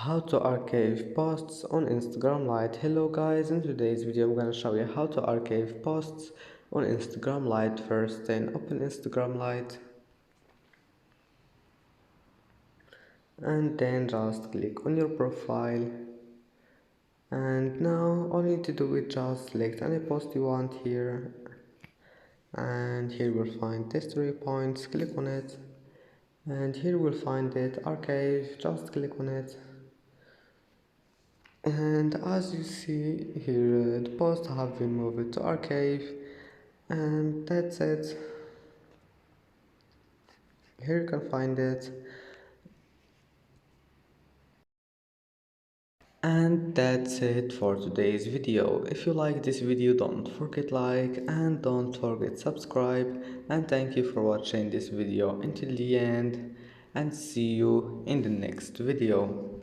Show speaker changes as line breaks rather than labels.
How to archive posts on Instagram Lite. Hello guys, in today's video I'm gonna show you how to archive posts on Instagram Lite. First, then open Instagram Lite and then just click on your profile. And now all you need to do is just select any post you want here, and here we'll find history points. Click on it, and here we'll find it archive. Just click on it. And as you see here, the posts have been moved to archive, and that's it. Here you can find it. And that's it for today's video. If you like this video, don't forget like and don't forget subscribe, and thank you for watching this video until the end, and see you in the next video.